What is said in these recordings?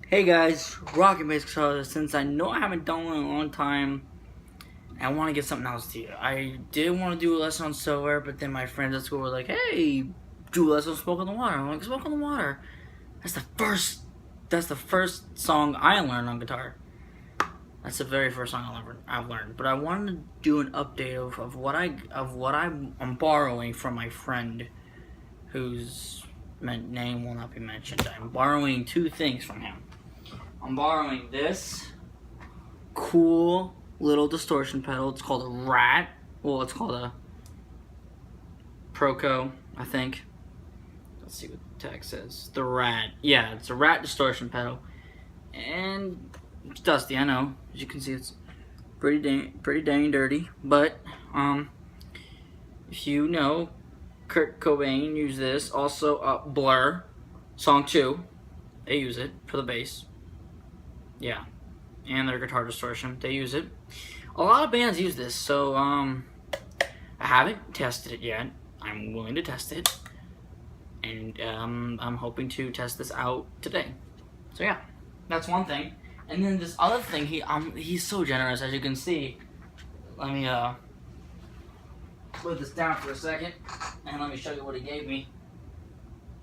Hey guys, Rocket Base Controller. Since I know I haven't done one in a long time, I want to get something else to you. I did want to do a lesson on silver, but then my friends at school were like, "Hey, do a lesson on Smoke on the Water." I'm like, "Smoke on the Water." That's the first. That's the first song I learned on guitar. That's the very first song I've learned. But I wanted to do an update of what I'm borrowing from my friend, whose name will not be mentioned. I'm borrowing two things from him. I'm borrowing this cool little distortion pedal. It's called a Rat. Well, it's called a Proco, I think. Let's see what the tag says. The Rat. Yeah, it's a Rat distortion pedal. And it's dusty, I know. As you can see, it's pretty dang dirty. But, if you know, Kurt Cobain used this. Also, Blur, Song 2. They use it for the bass. Yeah, and their guitar distortion, they use it. A lot of bands use this, so I haven't tested it yet. I'm willing to test it, and I'm hoping to test this out today. So yeah, that's one thing. And then this other thing, he's so generous, as you can see. Let me put this down for a second, and let me show you what he gave me.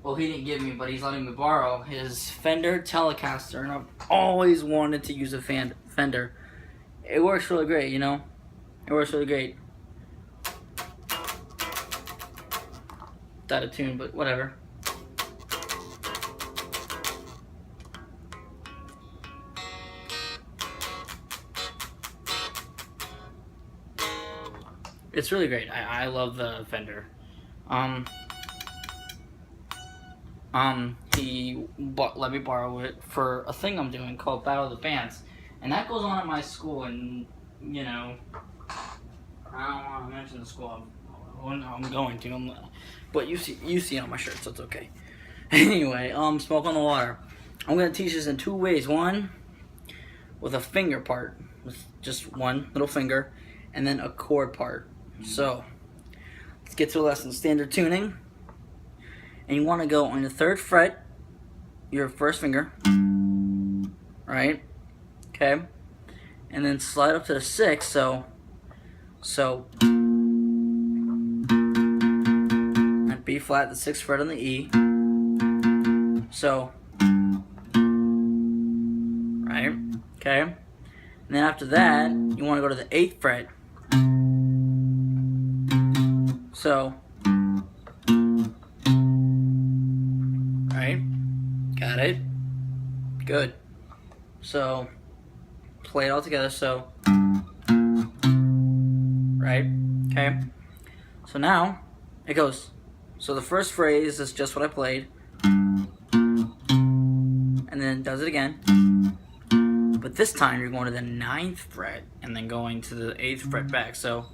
Well, he didn't give me, but he's letting me borrow his Fender Telecaster, and I've always wanted to use a Fender. It works really great, you know? It works really great. It's out of tune, but whatever. It's really great. I love the Fender. He let me borrow it for a thing I'm doing called Battle of the Bands, and that goes on at my school. And you know, I don't want to mention the school I'm going to, but you see it on my shirt, so it's okay. Anyway, Smoke on the Water. I'm gonna teach this in two ways. One, with a finger part, with just one little finger, and then a chord part. So let's get to the lesson. Standard tuning. And you want to go on the 3rd fret, your first finger, right? Okay, and then slide up to the 6th. So, and B flat, the 6th fret on the E. So, right? Okay, and then after that, you want to go to the 8th fret. So. Got it? Good. So, play it all together, so. Right? Okay? So now, it goes. So the first phrase is just what I played. And then does it again. But this time you're going to the 9th fret and then going to the 8th fret back, so.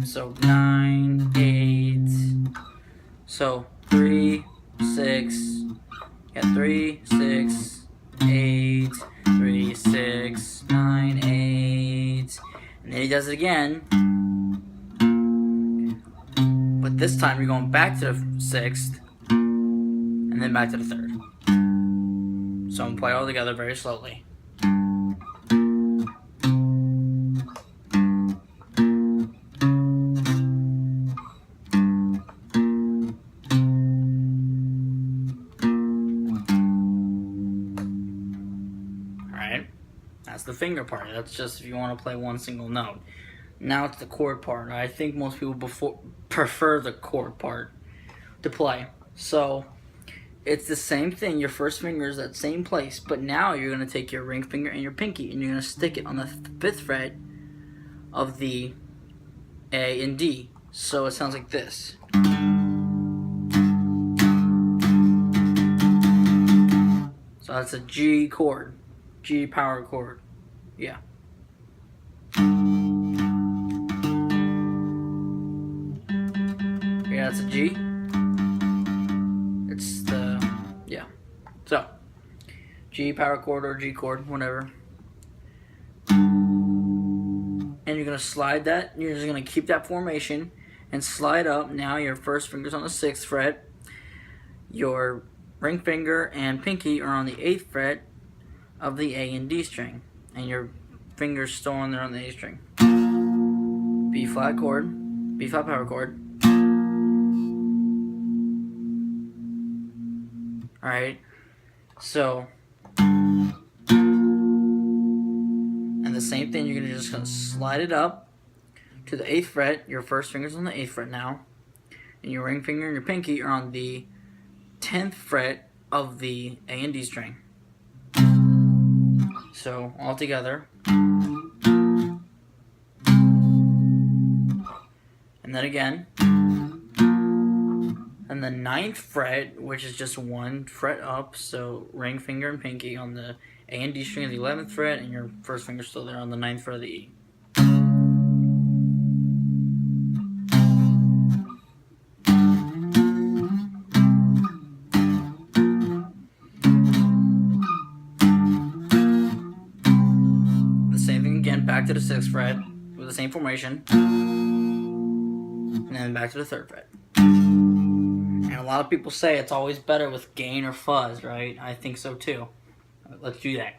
So 9, 8, so 3, 6, yeah, 3, 6, 8, 3, 6, 9, 8, and then he does it again, but this time you're going back to the 6th, and then back to the 3rd. So I'm going to play it all together very slowly. That's the finger part. That's just if you want to play one single note. Now it's the chord part. I think most people prefer the chord part to play. So it's the same thing. Your first finger is that same place, but now you're going to take your ring finger and your pinky and you're going to stick it on the 5th fret of the A and D. So it sounds like this. So that's a G chord. G power chord. Yeah. Yeah, that's a G. It's the, yeah. So, G power chord or G chord, whatever. And you're going to going to slide that. You're just going to keep that formation and slide up. Now your first finger's on the 6th fret. Your ring finger and pinky are on the 8th fret of the A and D string. And your finger's still on there on the A string. B flat chord, B flat power chord. Alright, so, and the same thing, you're just going to slide it up to the 8th fret. Your first finger's on the 8th fret now. And your ring finger and your pinky are on the 10th fret of the A and D string. So, all together. And then again. And the 9th fret, which is just 1 fret up, so ring finger and pinky on the A and D string of the 11th fret, and your first finger still there on the 9th fret of the E. The same thing again, back to the 6th fret with the same formation, and then back to the 3rd fret. And a lot of people say it's always better with gain or fuzz, right? I think so too. Let's do that.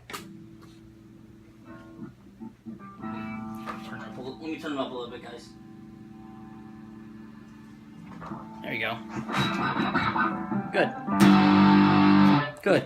Let me turn it up a little bit, guys. There you go. Good. Good.